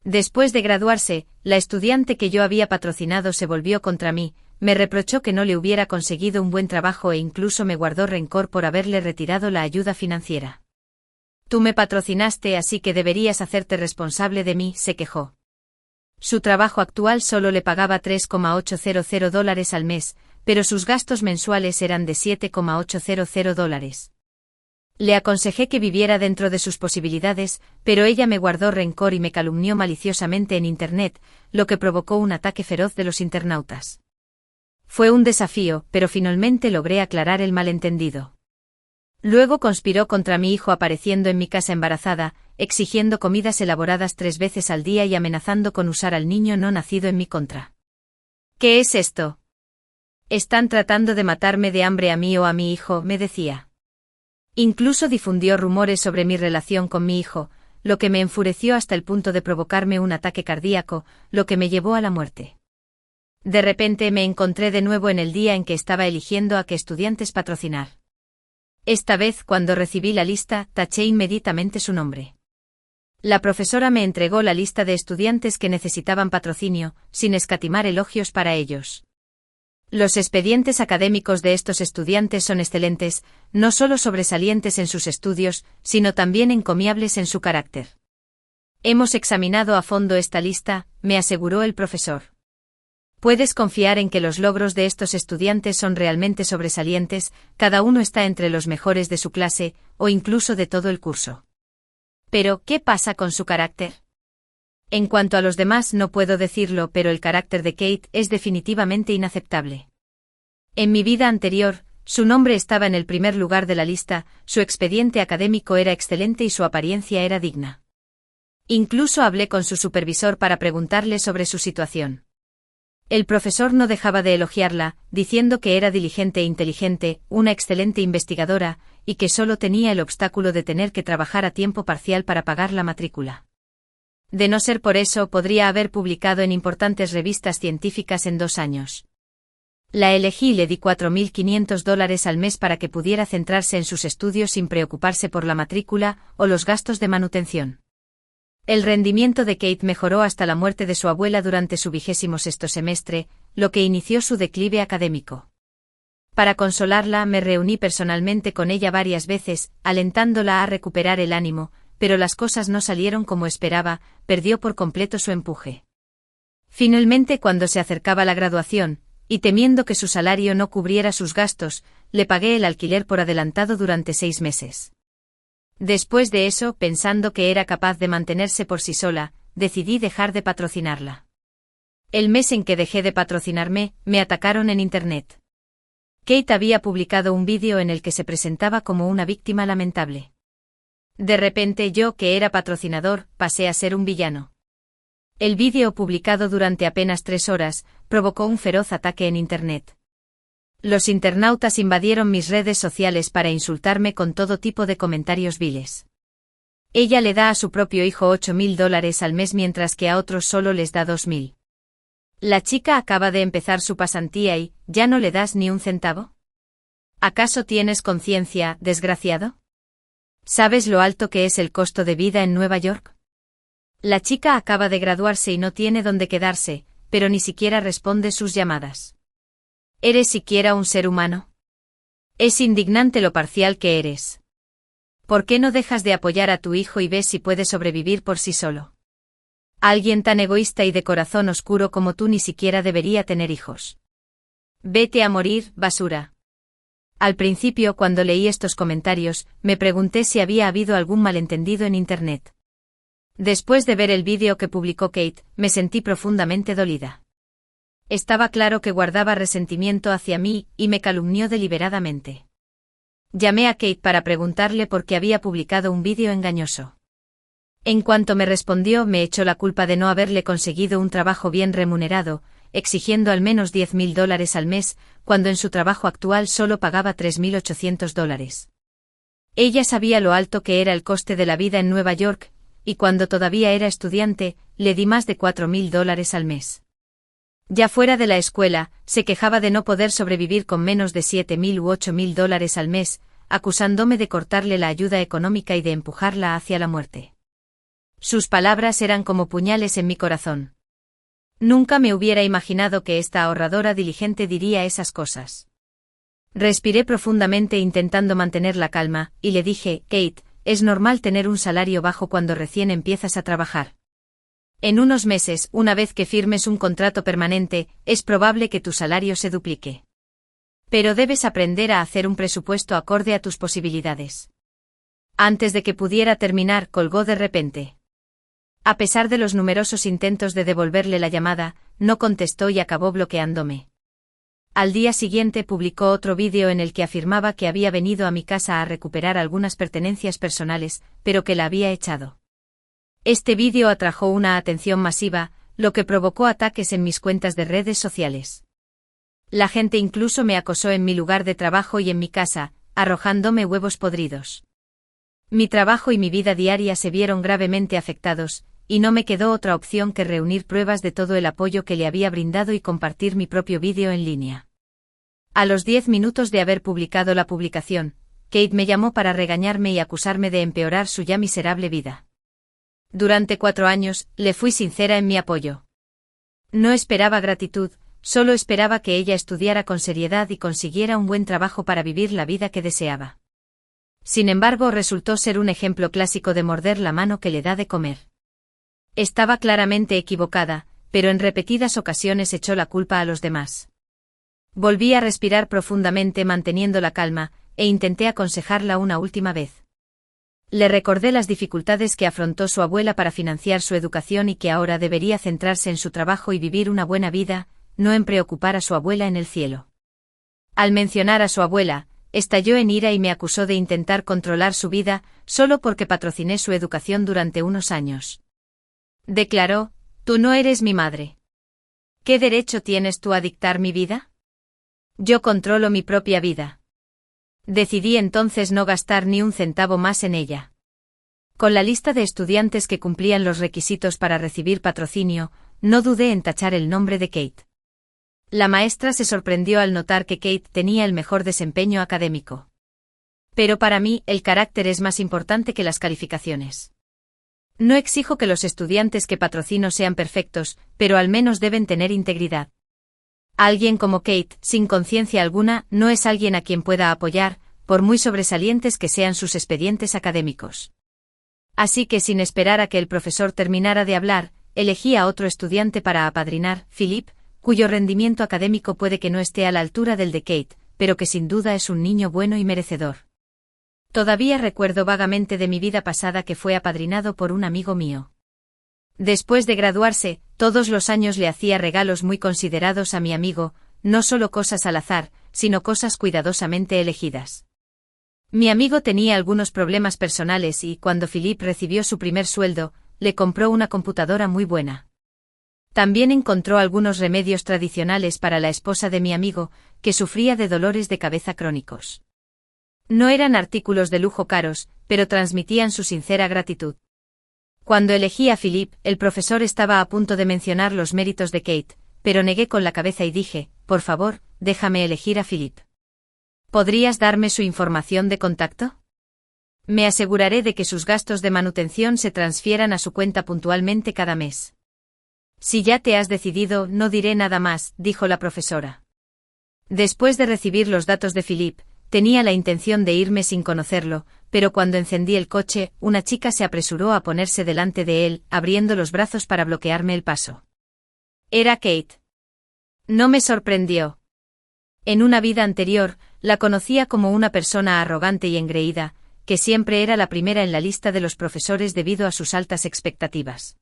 Después de graduarse, la estudiante que yo había patrocinado se volvió contra mí, me reprochó que no le hubiera conseguido un buen trabajo e incluso me guardó rencor por haberle retirado la ayuda financiera. Tú me patrocinaste, así que deberías hacerte responsable de mí, se quejó. Su trabajo actual solo le pagaba $3,800 al mes, pero sus gastos mensuales eran de $7,800. Le aconsejé que viviera dentro de sus posibilidades, pero ella me guardó rencor y me calumnió maliciosamente en Internet, lo que provocó un ataque feroz de los internautas. Fue un desafío, pero finalmente logré aclarar el malentendido. Luego conspiró contra mi hijo apareciendo en mi casa embarazada, exigiendo comidas elaboradas 3 veces al día y amenazando con usar al niño no nacido en mi contra. ¿Qué es esto? Están tratando de matarme de hambre a mí o a mi hijo, me decía. Incluso difundió rumores sobre mi relación con mi hijo, lo que me enfureció hasta el punto de provocarme un ataque cardíaco, lo que me llevó a la muerte. De repente me encontré de nuevo en el día en que estaba eligiendo a qué estudiantes patrocinar. Esta vez, cuando recibí la lista, taché inmediatamente su nombre. La profesora me entregó la lista de estudiantes que necesitaban patrocinio, sin escatimar elogios para ellos. Los expedientes académicos de estos estudiantes son excelentes, no solo sobresalientes en sus estudios, sino también encomiables en su carácter. Hemos examinado a fondo esta lista, me aseguró el profesor. Puedes confiar en que los logros de estos estudiantes son realmente sobresalientes, cada uno está entre los mejores de su clase, o incluso de todo el curso. Pero, ¿qué pasa con su carácter? En cuanto a los demás no puedo decirlo, pero el carácter de Kate es definitivamente inaceptable. En mi vida anterior, su nombre estaba en el primer lugar de la lista, su expediente académico era excelente y su apariencia era digna. Incluso hablé con su supervisor para preguntarle sobre su situación. El profesor no dejaba de elogiarla, diciendo que era diligente e inteligente, una excelente investigadora, y que solo tenía el obstáculo de tener que trabajar a tiempo parcial para pagar la matrícula. De no ser por eso, podría haber publicado en importantes revistas científicas en 2 años. La elegí y le di $4,500 al mes para que pudiera centrarse en sus estudios sin preocuparse por la matrícula o los gastos de manutención. El rendimiento de Kate mejoró hasta la muerte de su abuela durante su 26º semestre, lo que inició su declive académico. Para consolarla, me reuní personalmente con ella varias veces, alentándola a recuperar el ánimo, pero las cosas no salieron como esperaba, perdió por completo su empuje. Finalmente, cuando se acercaba la graduación, y temiendo que su salario no cubriera sus gastos, le pagué el alquiler por adelantado durante 6 meses. Después de eso, pensando que era capaz de mantenerse por sí sola, decidí dejar de patrocinarla. El mes en que dejé de patrocinarme, me atacaron en Internet. Kate había publicado un vídeo en el que se presentaba como una víctima lamentable. De repente yo, que era patrocinador, pasé a ser un villano. El vídeo, publicado durante apenas 3 horas, provocó un feroz ataque en Internet. Los internautas invadieron mis redes sociales para insultarme con todo tipo de comentarios viles. Ella le da a su propio hijo $8,000 al mes mientras que a otros solo les da $2,000. La chica acaba de empezar su pasantía y, ¿ya no le das ni un centavo? ¿Acaso tienes conciencia, desgraciado? ¿Sabes lo alto que es el costo de vida en Nueva York? La chica acaba de graduarse y no tiene dónde quedarse, pero ni siquiera responde sus llamadas. ¿Eres siquiera un ser humano? Es indignante lo parcial que eres. ¿Por qué no dejas de apoyar a tu hijo y ves si puede sobrevivir por sí solo? Alguien tan egoísta y de corazón oscuro como tú ni siquiera debería tener hijos. Vete a morir, basura. Al principio, cuando leí estos comentarios, me pregunté si había habido algún malentendido en Internet. Después de ver el vídeo que publicó Kate, me sentí profundamente dolida. Estaba claro que guardaba resentimiento hacia mí, y me calumnió deliberadamente. Llamé a Kate para preguntarle por qué había publicado un vídeo engañoso. En cuanto me respondió, me echó la culpa de no haberle conseguido un trabajo bien remunerado, exigiendo al menos $10,000 al mes, cuando en su trabajo actual solo pagaba $3,800. Ella sabía lo alto que era el coste de la vida en Nueva York, y cuando todavía era estudiante, le di más de $4,000 al mes. Ya fuera de la escuela, se quejaba de no poder sobrevivir con menos de $7,000 u $8,000 al mes, acusándome de cortarle la ayuda económica y de empujarla hacia la muerte. Sus palabras eran como puñales en mi corazón. Nunca me hubiera imaginado que esta ahorradora diligente diría esas cosas. Respiré profundamente intentando mantener la calma, y le dije, Kate, es normal tener un salario bajo cuando recién empiezas a trabajar. En unos meses, una vez que firmes un contrato permanente, es probable que tu salario se duplique. Pero debes aprender a hacer un presupuesto acorde a tus posibilidades. Antes de que pudiera terminar, colgó de repente. A pesar de los numerosos intentos de devolverle la llamada, no contestó y acabó bloqueándome. Al día siguiente publicó otro vídeo en el que afirmaba que había venido a mi casa a recuperar algunas pertenencias personales, pero que la había echado. Este vídeo atrajo una atención masiva, lo que provocó ataques en mis cuentas de redes sociales. La gente incluso me acosó en mi lugar de trabajo y en mi casa, arrojándome huevos podridos. Mi trabajo y mi vida diaria se vieron gravemente afectados, y no me quedó otra opción que reunir pruebas de todo el apoyo que le había brindado y compartir mi propio vídeo en línea. A los 10 minutos de haber publicado la publicación, Kate me llamó para regañarme y acusarme de empeorar su ya miserable vida. Durante 4 años, le fui sincera en mi apoyo. No esperaba gratitud, solo esperaba que ella estudiara con seriedad y consiguiera un buen trabajo para vivir la vida que deseaba. Sin embargo, resultó ser un ejemplo clásico de morder la mano que le da de comer. Estaba claramente equivocada, pero en repetidas ocasiones echó la culpa a los demás. Volví a respirar profundamente manteniendo la calma, e intenté aconsejarla una última vez. Le recordé las dificultades que afrontó su abuela para financiar su educación y que ahora debería centrarse en su trabajo y vivir una buena vida, no en preocupar a su abuela en el cielo. Al mencionar a su abuela, estalló en ira y me acusó de intentar controlar su vida, solo porque patrociné su educación durante unos años. Declaró, «Tú no eres mi madre. ¿Qué derecho tienes tú a dictar mi vida? Yo controlo mi propia vida». Decidí entonces no gastar ni un centavo más en ella. Con la lista de estudiantes que cumplían los requisitos para recibir patrocinio, no dudé en tachar el nombre de Kate. La maestra se sorprendió al notar que Kate tenía el mejor desempeño académico. Pero para mí, el carácter es más importante que las calificaciones. No exijo que los estudiantes que patrocino sean perfectos, pero al menos deben tener integridad. Alguien como Kate, sin conciencia alguna, no es alguien a quien pueda apoyar, por muy sobresalientes que sean sus expedientes académicos. Así que sin esperar a que el profesor terminara de hablar, elegí a otro estudiante para apadrinar, Philip, cuyo rendimiento académico puede que no esté a la altura del de Kate, pero que sin duda es un niño bueno y merecedor. Todavía recuerdo vagamente de mi vida pasada que fue apadrinado por un amigo mío. Después de graduarse, todos los años le hacía regalos muy considerados a mi amigo, no solo cosas al azar, sino cosas cuidadosamente elegidas. Mi amigo tenía algunos problemas personales y, cuando Philip recibió su primer sueldo, le compró una computadora muy buena. También encontró algunos remedios tradicionales para la esposa de mi amigo, que sufría de dolores de cabeza crónicos. No eran artículos de lujo caros, pero transmitían su sincera gratitud. Cuando elegí a Philip, el profesor estaba a punto de mencionar los méritos de Kate, pero negué con la cabeza y dije, por favor, déjame elegir a Philip. ¿Podrías darme su información de contacto? Me aseguraré de que sus gastos de manutención se transfieran a su cuenta puntualmente cada mes. Si ya te has decidido, no diré nada más, dijo la profesora. Después de recibir los datos de Philip, tenía la intención de irme sin conocerlo, pero cuando encendí el coche, una chica se apresuró a ponerse delante de él, abriendo los brazos para bloquearme el paso. Era Kate. No me sorprendió. En una vida anterior, la conocía como una persona arrogante y engreída, que siempre era la primera en la lista de los profesores debido a sus altas expectativas.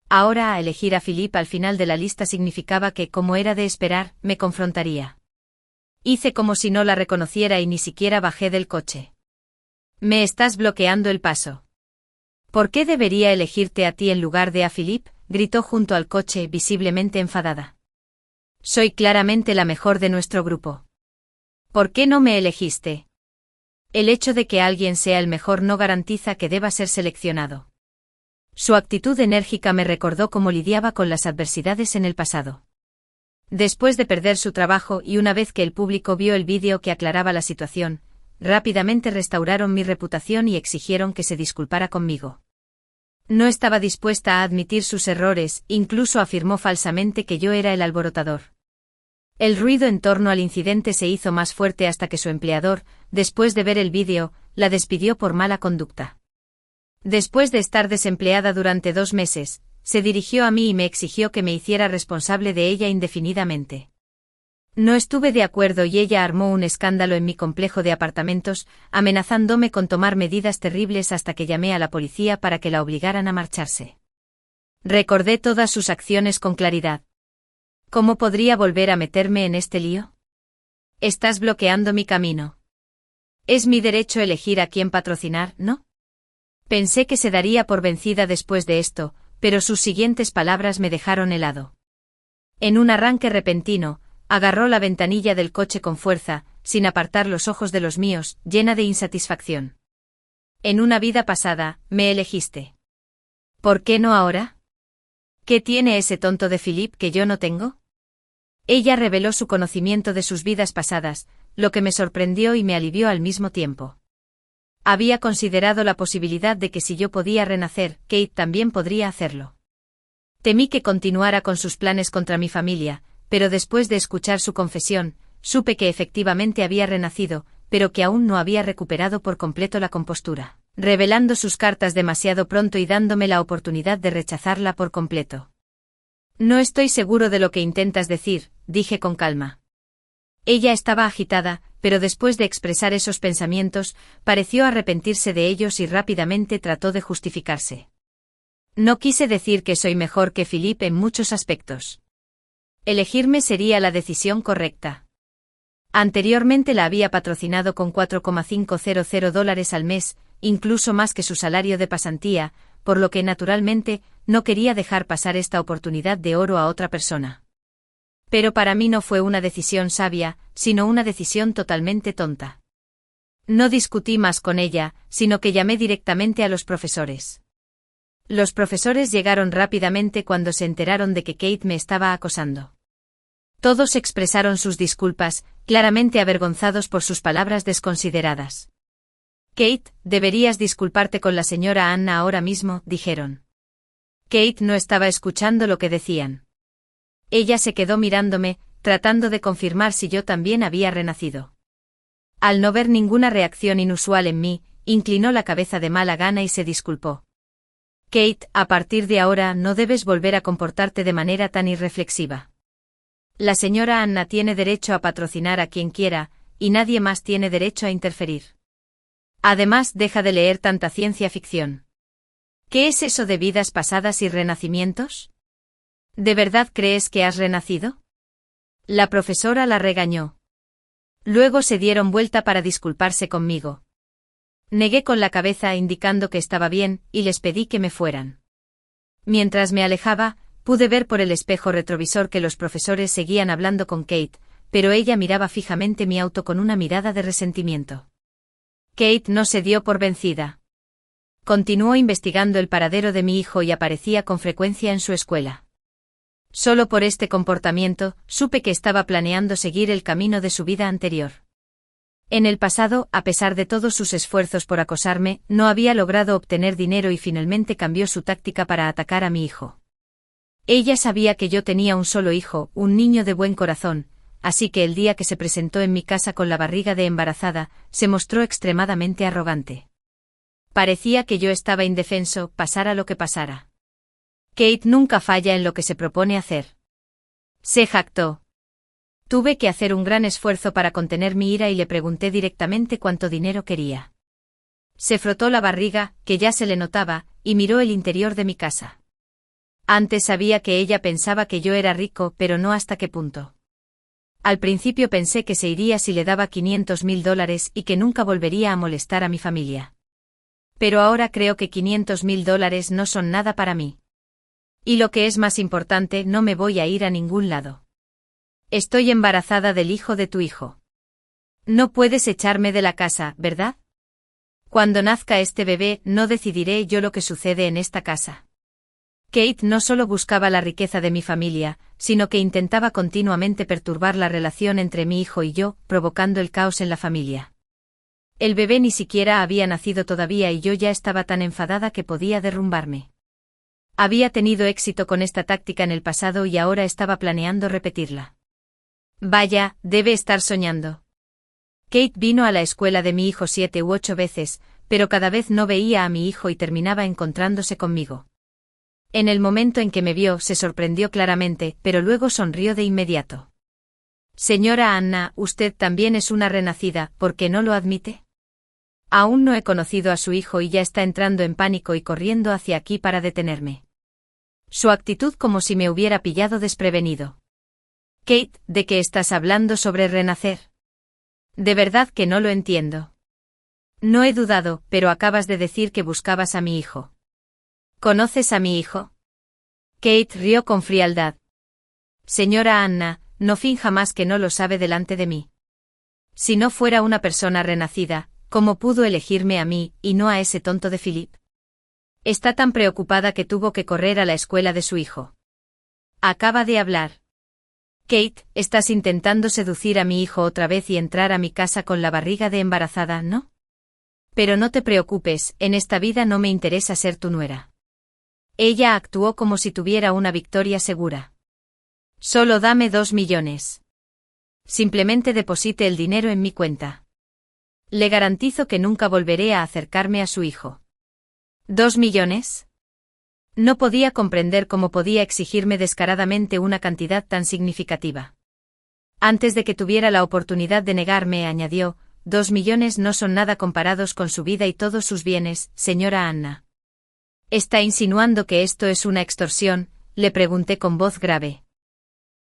Ahora, a elegir a Philip al final de la lista significaba que, como era de esperar, me confrontaría. Hice como si no la reconociera y ni siquiera bajé del coche. Me estás bloqueando el paso. ¿Por qué debería elegirte a ti en lugar de a Philip?, gritó junto al coche, visiblemente enfadada. Soy claramente la mejor de nuestro grupo. ¿Por qué no me elegiste? El hecho de que alguien sea el mejor no garantiza que deba ser seleccionado. Su actitud enérgica me recordó cómo lidiaba con las adversidades en el pasado. Después de perder su trabajo y una vez que el público vio el vídeo que aclaraba la situación, rápidamente restauraron mi reputación y exigieron que se disculpara conmigo. No estaba dispuesta a admitir sus errores, incluso afirmó falsamente que yo era el alborotador. El ruido en torno al incidente se hizo más fuerte hasta que su empleador, después de ver el vídeo, la despidió por mala conducta. Después de estar desempleada durante 2 meses, se dirigió a mí y me exigió que me hiciera responsable de ella indefinidamente. No estuve de acuerdo y ella armó un escándalo en mi complejo de apartamentos, amenazándome con tomar medidas terribles hasta que llamé a la policía para que la obligaran a marcharse. Recordé todas sus acciones con claridad. ¿Cómo podría volver a meterme en este lío? Estás bloqueando mi camino. Es mi derecho elegir a quién patrocinar, ¿no? Pensé que se daría por vencida después de esto, pero sus siguientes palabras me dejaron helado. En un arranque repentino, agarró la ventanilla del coche con fuerza, sin apartar los ojos de los míos, llena de insatisfacción. En una vida pasada, me elegiste. ¿Por qué no ahora? ¿Qué tiene ese tonto de Philip que yo no tengo? Ella reveló su conocimiento de sus vidas pasadas, lo que me sorprendió y me alivió al mismo tiempo. Había considerado la posibilidad de que si yo podía renacer, Kate también podría hacerlo. Temí que continuara con sus planes contra mi familia, pero después de escuchar su confesión, supe que efectivamente había renacido, pero que aún no había recuperado por completo la compostura, revelando sus cartas demasiado pronto y dándome la oportunidad de rechazarla por completo. No estoy seguro de lo que intentas decir, dije con calma. Ella estaba agitada, pero después de expresar esos pensamientos, pareció arrepentirse de ellos y rápidamente trató de justificarse. No quise decir que soy mejor que Philip en muchos aspectos. Elegirme sería la decisión correcta. Anteriormente la había patrocinado con $4,500 al mes, incluso más que su salario de pasantía, por lo que naturalmente, no quería dejar pasar esta oportunidad de oro a otra persona. Pero para mí no fue una decisión sabia, sino una decisión totalmente tonta. No discutí más con ella, sino que llamé directamente a los profesores. Los profesores llegaron rápidamente cuando se enteraron de que Kate me estaba acosando. Todos expresaron sus disculpas, claramente avergonzados por sus palabras desconsideradas. Kate, deberías disculparte con la señora Anna ahora mismo, dijeron. Kate no estaba escuchando lo que decían. Ella se quedó mirándome, tratando de confirmar si yo también había renacido. Al no ver ninguna reacción inusual en mí, inclinó la cabeza de mala gana y se disculpó. Kate, a partir de ahora no debes volver a comportarte de manera tan irreflexiva. La señora Anna tiene derecho a patrocinar a quien quiera, y nadie más tiene derecho a interferir. Además, deja de leer tanta ciencia ficción. ¿Qué es eso de vidas pasadas y renacimientos? ¿De verdad crees que has renacido? La profesora la regañó. Luego se dieron vuelta para disculparse conmigo. Negué con la cabeza indicando que estaba bien, y les pedí que me fueran. Mientras me alejaba, pude ver por el espejo retrovisor que los profesores seguían hablando con Kate, pero ella miraba fijamente mi auto con una mirada de resentimiento. Kate no se dio por vencida. Continuó investigando el paradero de mi hijo y aparecía con frecuencia en su escuela. Solo por este comportamiento, supe que estaba planeando seguir el camino de su vida anterior. En el pasado, a pesar de todos sus esfuerzos por acosarme, no había logrado obtener dinero y finalmente cambió su táctica para atacar a mi hijo. Ella sabía que yo tenía un solo hijo, un niño de buen corazón, así que el día que se presentó en mi casa con la barriga de embarazada, se mostró extremadamente arrogante. Parecía que yo estaba indefenso, pasara lo que pasara. Kate nunca falla en lo que se propone hacer. Se jactó. Tuve que hacer un gran esfuerzo para contener mi ira y le pregunté directamente cuánto dinero quería. Se frotó la barriga, que ya se le notaba, y miró el interior de mi casa. Antes sabía que ella pensaba que yo era rico, pero no hasta qué punto. Al principio pensé que se iría si le daba $500,000 y que nunca volvería a molestar a mi familia. Pero ahora creo que $500,000 no son nada para mí. Y lo que es más importante, no me voy a ir a ningún lado. Estoy embarazada del hijo de tu hijo. No puedes echarme de la casa, ¿verdad? Cuando nazca este bebé, no decidiré yo lo que sucede en esta casa. Kate no solo buscaba la riqueza de mi familia, sino que intentaba continuamente perturbar la relación entre mi hijo y yo, provocando el caos en la familia. El bebé ni siquiera había nacido todavía y yo ya estaba tan enfadada que podía derrumbarme. Había tenido éxito con esta táctica en el pasado y ahora estaba planeando repetirla. Vaya, debe estar soñando. Kate vino a la escuela de mi hijo 7 u 8 veces, pero cada vez no veía a mi hijo y terminaba encontrándose conmigo. En el momento en que me vio, se sorprendió claramente, pero luego sonrió de inmediato. Señora Anna, usted también es una renacida, ¿por qué no lo admite? Aún no he conocido a su hijo y ya está entrando en pánico y corriendo hacia aquí para detenerme. Su actitud como si me hubiera pillado desprevenido. Kate, ¿de qué estás hablando sobre renacer? De verdad que no lo entiendo. No he dudado, pero acabas de decir que buscabas a mi hijo. ¿Conoces a mi hijo? Kate rió con frialdad. Señora Anna, no finja más que no lo sabe delante de mí. Si no fuera una persona renacida, ¿cómo pudo elegirme a mí, y no a ese tonto de Philip? Está tan preocupada que tuvo que correr a la escuela de su hijo. Acaba de hablar. Kate, estás intentando seducir a mi hijo otra vez y entrar a mi casa con la barriga de embarazada, ¿no? Pero no te preocupes, en esta vida no me interesa ser tu nuera. Ella actuó como si tuviera una victoria segura. Solo dame 2 millones. Simplemente deposite el dinero en mi cuenta. Le garantizo que nunca volveré a acercarme a su hijo. ¿2 millones? No podía comprender cómo podía exigirme descaradamente una cantidad tan significativa. Antes de que tuviera la oportunidad de negarme, añadió, 2 millones no son nada comparados con su vida y todos sus bienes, señora Anna. ¿Está insinuando que esto es una extorsión?, le pregunté con voz grave.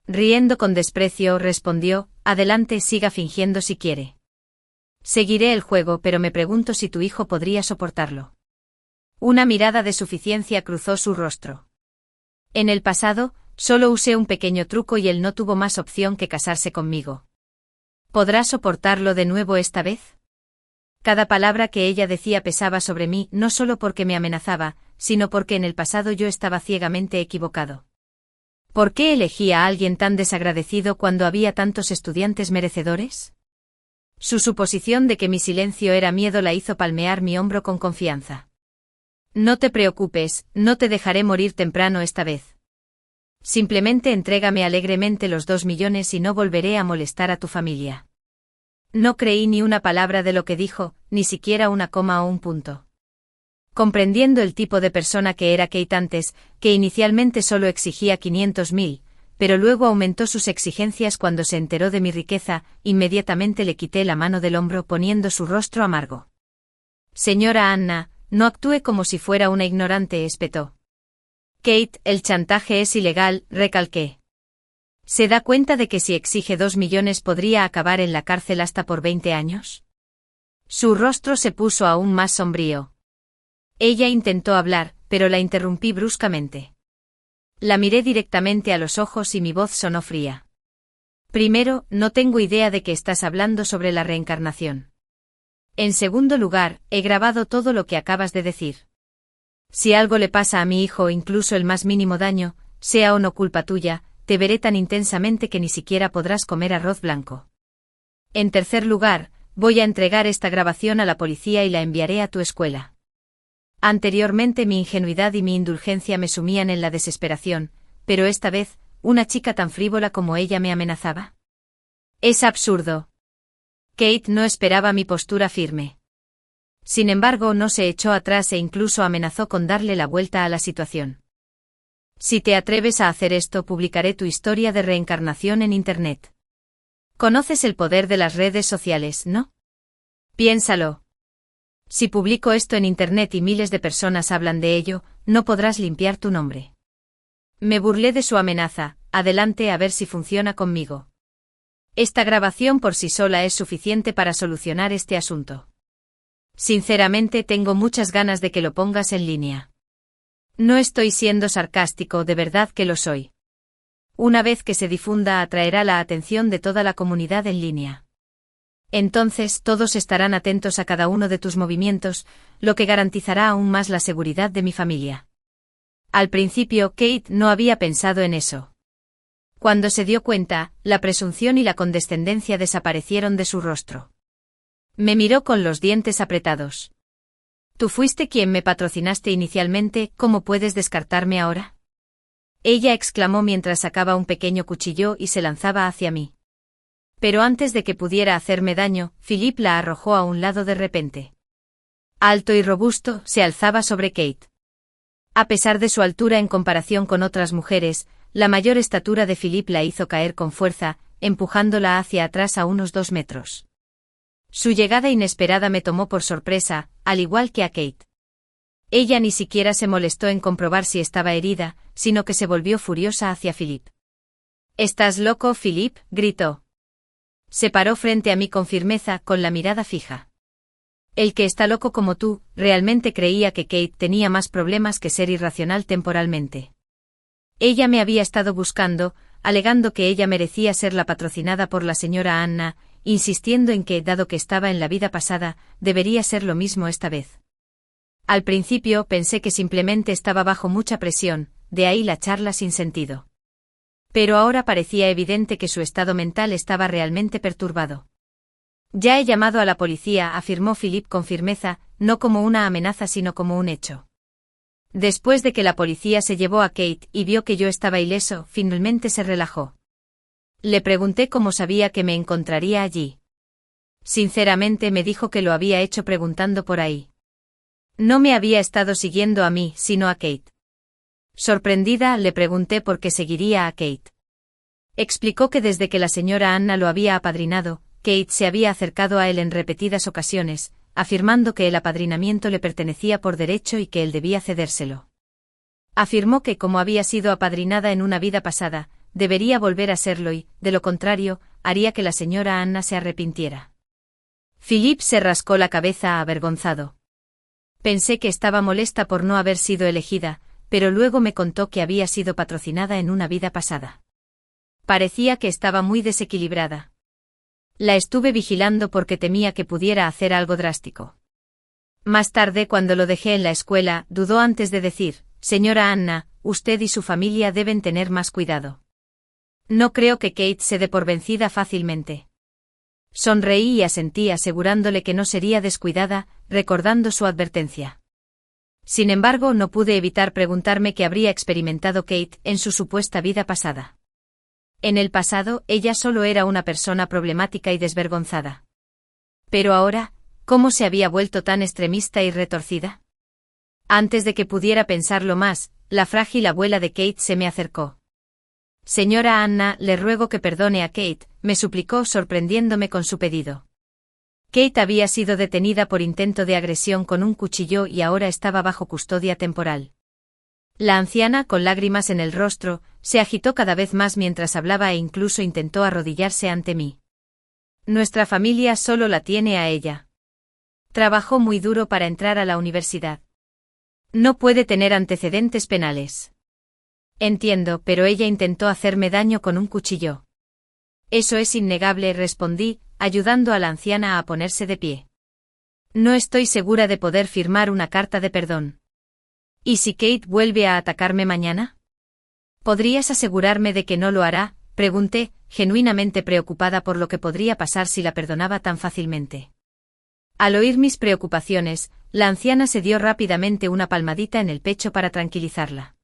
Riendo con desprecio, respondió, adelante, siga fingiendo si quiere. Seguiré el juego, pero me pregunto si tu hijo podría soportarlo. Una mirada de suficiencia cruzó su rostro. En el pasado, solo usé un pequeño truco y él no tuvo más opción que casarse conmigo. ¿Podrá soportarlo de nuevo esta vez? Cada palabra que ella decía pesaba sobre mí, no solo porque me amenazaba, sino porque en el pasado yo estaba ciegamente equivocado. ¿Por qué elegía a alguien tan desagradecido cuando había tantos estudiantes merecedores? Su suposición de que mi silencio era miedo la hizo palmear mi hombro con confianza. No te preocupes, no te dejaré morir temprano esta vez. Simplemente entrégame alegremente los 2 millones y no volveré a molestar a tu familia. No creí ni una palabra de lo que dijo, ni siquiera una coma o un punto. Comprendiendo el tipo de persona que era Kate antes, que inicialmente solo exigía 500.000, pero luego aumentó sus exigencias cuando se enteró de mi riqueza, inmediatamente le quité la mano del hombro poniendo su rostro amargo. Señora Anna, no actúe como si fuera una ignorante, espetó. Kate, el chantaje es ilegal, recalqué. ¿Se da cuenta de que si exige 2 millones podría acabar en la cárcel hasta por 20 años? Su rostro se puso aún más sombrío. Ella intentó hablar, pero la interrumpí bruscamente. La miré directamente a los ojos y mi voz sonó fría. Primero, no tengo idea de qué estás hablando sobre la reencarnación. En segundo lugar, he grabado todo lo que acabas de decir. Si algo le pasa a mi hijo, incluso el más mínimo daño, sea o no culpa tuya, te veré tan intensamente que ni siquiera podrás comer arroz blanco. En tercer lugar, voy a entregar esta grabación a la policía y la enviaré a tu escuela. Anteriormente mi ingenuidad y mi indulgencia me sumían en la desesperación, pero esta vez, ¿una chica tan frívola como ella me amenazaba? Es absurdo. Kate no esperaba mi postura firme. Sin embargo, no se echó atrás e incluso amenazó con darle la vuelta a la situación. Si te atreves a hacer esto, publicaré tu historia de reencarnación en Internet. Conoces el poder de las redes sociales, ¿no? Piénsalo. Si publico esto en Internet y miles de personas hablan de ello, no podrás limpiar tu nombre. Me burlé de su amenaza, adelante a ver si funciona conmigo. Esta grabación por sí sola es suficiente para solucionar este asunto. Sinceramente tengo muchas ganas de que lo pongas en línea. No estoy siendo sarcástico, de verdad que lo soy. Una vez que se difunda atraerá la atención de toda la comunidad en línea. Entonces todos estarán atentos a cada uno de tus movimientos, lo que garantizará aún más la seguridad de mi familia. Al principio Kate no había pensado en eso. Cuando se dio cuenta, la presunción y la condescendencia desaparecieron de su rostro. Me miró con los dientes apretados. Tú fuiste quien me patrocinaste inicialmente, ¿cómo puedes descartarme ahora? Ella exclamó mientras sacaba un pequeño cuchillo y se lanzaba hacia mí. Pero antes de que pudiera hacerme daño, Philip la arrojó a un lado de repente. Alto y robusto, se alzaba sobre Kate. A pesar de su altura en comparación con otras mujeres, la mayor estatura de Philip la hizo caer con fuerza, empujándola hacia atrás a unos 2 metros. Su llegada inesperada me tomó por sorpresa, al igual que a Kate. Ella ni siquiera se molestó en comprobar si estaba herida, sino que se volvió furiosa hacia Philip. «¿Estás loco, Philip?», gritó. Se paró frente a mí con firmeza, con la mirada fija. «El que está loco como tú», realmente creía que Kate tenía más problemas que ser irracional temporalmente. Ella me había estado buscando, alegando que ella merecía ser la patrocinada por la señora Anna, insistiendo en que, dado que estaba en la vida pasada, debería ser lo mismo esta vez. Al principio pensé que simplemente estaba bajo mucha presión, de ahí la charla sin sentido. Pero ahora parecía evidente que su estado mental estaba realmente perturbado. «Ya he llamado a la policía», afirmó Philip con firmeza, no como una amenaza sino como un hecho. Después de que la policía se llevó a Kate y vio que yo estaba ileso, finalmente se relajó. Le pregunté cómo sabía que me encontraría allí. Sinceramente me dijo que lo había hecho preguntando por ahí. No me había estado siguiendo a mí, sino a Kate. Sorprendida, le pregunté por qué seguiría a Kate. Explicó que desde que la señora Anna lo había apadrinado, Kate se había acercado a él en repetidas ocasiones, afirmando que el apadrinamiento le pertenecía por derecho y que él debía cedérselo. Afirmó que como había sido apadrinada en una vida pasada, debería volver a serlo y, de lo contrario, haría que la señora Anna se arrepintiera. Philip se rascó la cabeza avergonzado. Pensé que estaba molesta por no haber sido elegida, pero luego me contó que había sido patrocinada en una vida pasada. Parecía que estaba muy desequilibrada. La estuve vigilando porque temía que pudiera hacer algo drástico. Más tarde, cuando lo dejé en la escuela, dudó antes de decir: «Señora Anna, usted y su familia deben tener más cuidado. No creo que Kate se dé por vencida fácilmente». Sonreí y asentí asegurándole que no sería descuidada, recordando su advertencia. Sin embargo, no pude evitar preguntarme qué habría experimentado Kate en su supuesta vida pasada. En el pasado, ella solo era una persona problemática y desvergonzada. Pero ahora, ¿cómo se había vuelto tan extremista y retorcida? Antes de que pudiera pensarlo más, la frágil abuela de Kate se me acercó. «Señora Anna, le ruego que perdone a Kate», me suplicó sorprendiéndome con su pedido. Kate había sido detenida por intento de agresión con un cuchillo y ahora estaba bajo custodia temporal. La anciana, con lágrimas en el rostro, se agitó cada vez más mientras hablaba e incluso intentó arrodillarse ante mí. «Nuestra familia solo la tiene a ella. Trabajó muy duro para entrar a la universidad. No puede tener antecedentes penales». «Entiendo, pero ella intentó hacerme daño con un cuchillo». «Eso es innegable», respondí, ayudando a la anciana a ponerse de pie. «No estoy segura de poder firmar una carta de perdón». «¿Y si Kate vuelve a atacarme mañana? ¿Podrías asegurarme de que no lo hará?», pregunté, genuinamente preocupada por lo que podría pasar si la perdonaba tan fácilmente. Al oír mis preocupaciones, la anciana se dio rápidamente una palmadita en el pecho para tranquilizarla.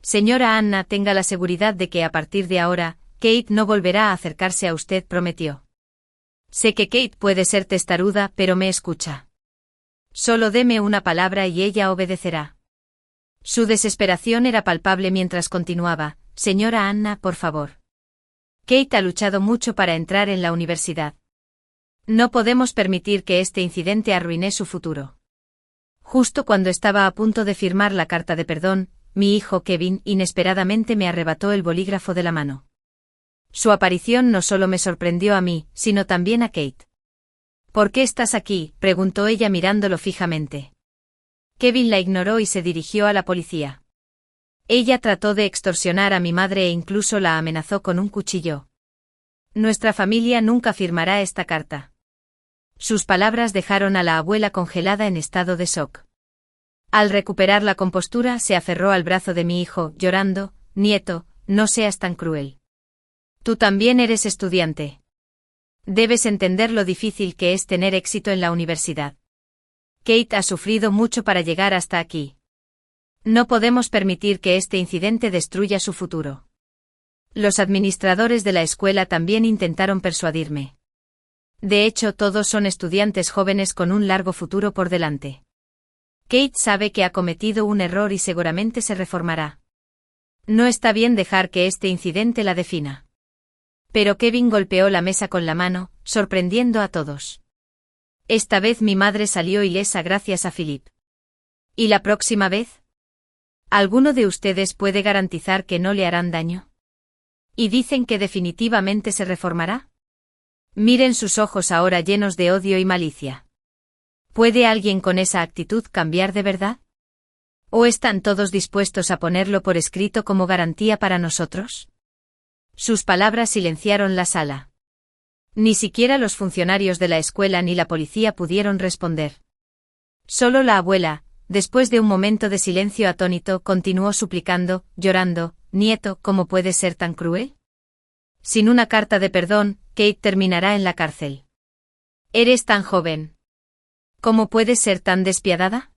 «Señora Anna, tenga la seguridad de que a partir de ahora, Kate no volverá a acercarse a usted», prometió. «Sé que Kate puede ser testaruda, pero me escucha. Solo deme una palabra y ella obedecerá». Su desesperación era palpable mientras continuaba: «Señora Anna, por favor. Kate ha luchado mucho para entrar en la universidad. No podemos permitir que este incidente arruine su futuro». Justo cuando estaba a punto de firmar la carta de perdón, mi hijo Kevin inesperadamente me arrebató el bolígrafo de la mano. Su aparición no solo me sorprendió a mí, sino también a Kate. «¿Por qué estás aquí?», preguntó ella mirándolo fijamente. Kevin la ignoró y se dirigió a la policía. Ella trató de extorsionar a mi madre e incluso la amenazó con un cuchillo. «Nuestra familia nunca firmará esta carta». Sus palabras dejaron a la abuela congelada en estado de shock. Al recuperar la compostura, se aferró al brazo de mi hijo, llorando: «Nieto, no seas tan cruel. Tú también eres estudiante. Debes entender lo difícil que es tener éxito en la universidad. Kate ha sufrido mucho para llegar hasta aquí. No podemos permitir que este incidente destruya su futuro. Los administradores de la escuela también intentaron persuadirme. De hecho, todos son estudiantes jóvenes con un largo futuro por delante. Kate sabe que ha cometido un error y seguramente se reformará. No está bien dejar que este incidente la defina. Pero Kevin golpeó la mesa con la mano, sorprendiendo a todos. Esta vez mi madre salió ilesa gracias a Philip. ¿Y la próxima vez? ¿Alguno de ustedes puede garantizar que no le harán daño? ¿Y dicen que definitivamente se reformará? Miren sus ojos ahora llenos de odio y malicia. ¿Puede alguien con esa actitud cambiar de verdad? ¿O están todos dispuestos a ponerlo por escrito como garantía para nosotros? Sus palabras silenciaron la sala. Ni siquiera los funcionarios de la escuela ni la policía pudieron responder. Solo la abuela, después de un momento de silencio atónito, continuó suplicando, llorando: «Nieto, ¿cómo puedes ser tan cruel? Sin una carta de perdón, Kate terminará en la cárcel. Eres tan joven. ¿Cómo puedes ser tan despiadada?»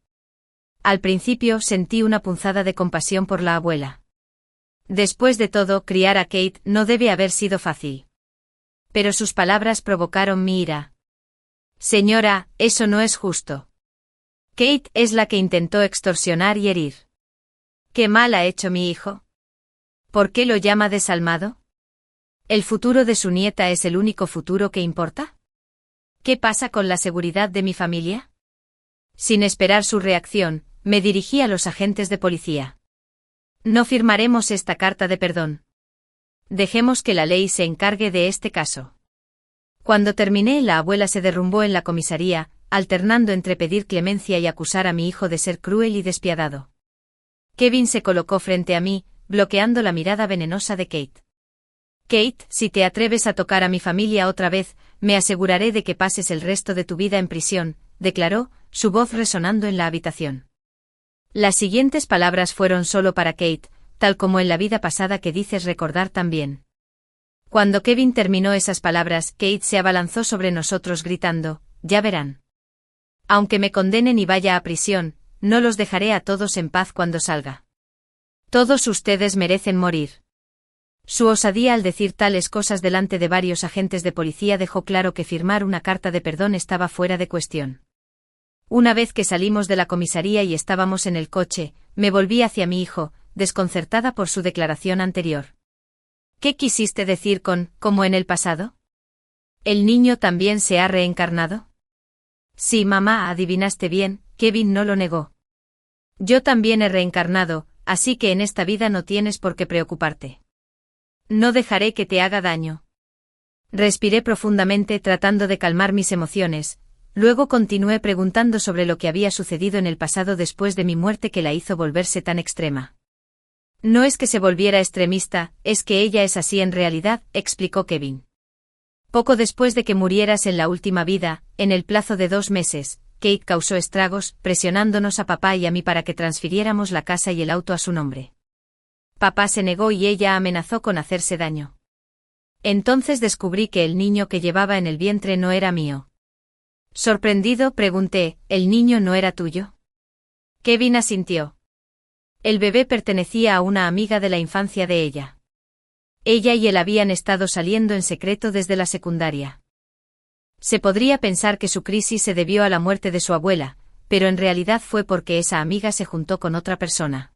Al principio sentí una punzada de compasión por la abuela. Después de todo, criar a Kate no debe haber sido fácil. Pero sus palabras provocaron mi ira. «Señora, eso no es justo. Kate es la que intentó extorsionar y herir. ¿Qué mal ha hecho mi hijo? ¿Por qué lo llama desalmado? ¿El futuro de su nieta es el único futuro que importa? ¿Qué pasa con la seguridad de mi familia?» Sin esperar su reacción, me dirigí a los agentes de policía. «No firmaremos esta carta de perdón. Dejemos que la ley se encargue de este caso». Cuando terminé, la abuela se derrumbó en la comisaría, alternando entre pedir clemencia y acusar a mi hijo de ser cruel y despiadado. Kevin se colocó frente a mí, bloqueando la mirada venenosa de Kate. «Kate, si te atreves a tocar a mi familia otra vez, me aseguraré de que pases el resto de tu vida en prisión», declaró, su voz resonando en la habitación. Las siguientes palabras fueron solo para Kate, tal como en la vida pasada que dices recordar también. Cuando Kevin terminó esas palabras, Kate se abalanzó sobre nosotros gritando: «Ya verán. Aunque me condenen y vaya a prisión, no los dejaré a todos en paz cuando salga. Todos ustedes merecen morir». Su osadía al decir tales cosas delante de varios agentes de policía dejó claro que firmar una carta de perdón estaba fuera de cuestión. Una vez que salimos de la comisaría y estábamos en el coche, me volví hacia mi hijo, desconcertada por su declaración anterior. «¿Qué quisiste decir con «como en el pasado»? ¿El niño también se ha reencarnado?» «Sí, mamá, adivinaste bien», Kevin no lo negó. «Yo también he reencarnado, así que en esta vida no tienes por qué preocuparte. No dejaré que te haga daño». Respiré profundamente tratando de calmar mis emociones, luego continué preguntando sobre lo que había sucedido en el pasado después de mi muerte que la hizo volverse tan extrema. «No es que se volviera extremista, es que ella es así en realidad», explicó Kevin. «Poco después de que murieras en la última vida, en el plazo de 2 meses, Kate causó estragos, presionándonos a papá y a mí para que transfiriéramos la casa y el auto a su nombre. Papá se negó y ella amenazó con hacerse daño. Entonces descubrí que el niño que llevaba en el vientre no era mío». Sorprendido, pregunté: «¿El niño no era tuyo?» Kevin asintió. El bebé pertenecía a una amiga de la infancia de ella. Ella y él habían estado saliendo en secreto desde la secundaria. Se podría pensar que su crisis se debió a la muerte de su abuela, pero en realidad fue porque esa amiga se juntó con otra persona.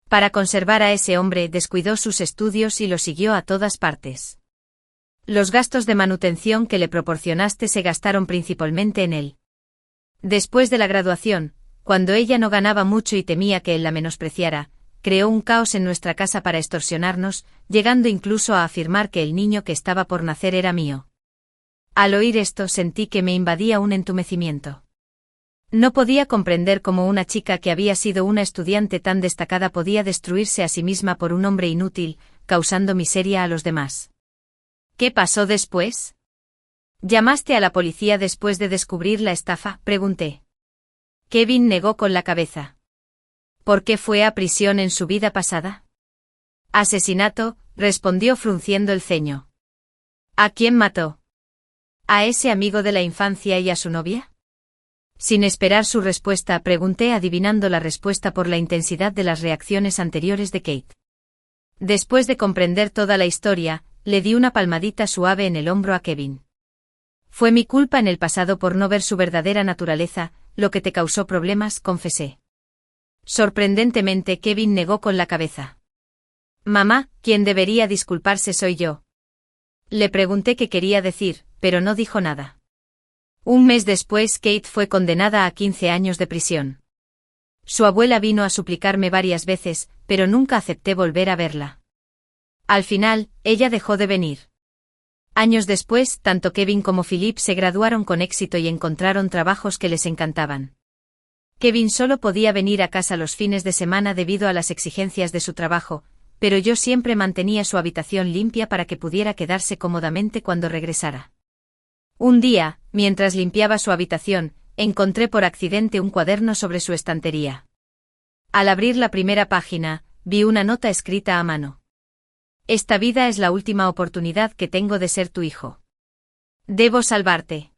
Para conservar a ese hombre, descuidó sus estudios y lo siguió a todas partes. Los gastos de manutención que le proporcionaste se gastaron principalmente en él. Después de la graduación, cuando ella no ganaba mucho y temía que él la menospreciara, creó un caos en nuestra casa para extorsionarnos, llegando incluso a afirmar que el niño que estaba por nacer era mío. Al oír esto sentí que me invadía un entumecimiento. No podía comprender cómo una chica que había sido una estudiante tan destacada podía destruirse a sí misma por un hombre inútil, causando miseria a los demás. «¿Qué pasó después? ¿Llamaste a la policía después de descubrir la estafa?», pregunté. Kevin negó con la cabeza. «¿Por qué fue a prisión en su vida pasada?» «Asesinato», respondió frunciendo el ceño. «¿A quién mató?» ¿A ese amigo de la infancia y a su novia? Sin esperar su respuesta, pregunté adivinando la respuesta por la intensidad de las reacciones anteriores de Kate. Después de comprender toda la historia, le di una palmadita suave en el hombro a Kevin. Fue mi culpa en el pasado por no ver su verdadera naturaleza, lo que te causó problemas, confesé. Sorprendentemente, Kevin negó con la cabeza. Mamá, quien debería disculparse soy yo. Le pregunté qué quería decir, pero no dijo nada. Un mes después, Kate fue condenada a 15 años de prisión. Su abuela vino a suplicarme varias veces, pero nunca acepté volver a verla. Al final, ella dejó de venir. Años después, tanto Kevin como Philip se graduaron con éxito y encontraron trabajos que les encantaban. Kevin solo podía venir a casa los fines de semana debido a las exigencias de su trabajo, pero yo siempre mantenía su habitación limpia para que pudiera quedarse cómodamente cuando regresara. Un día, mientras limpiaba su habitación, encontré por accidente un cuaderno sobre su estantería. Al abrir la primera página, vi una nota escrita a mano. Esta vida es la última oportunidad que tengo de ser tu hijo. Debo salvarte.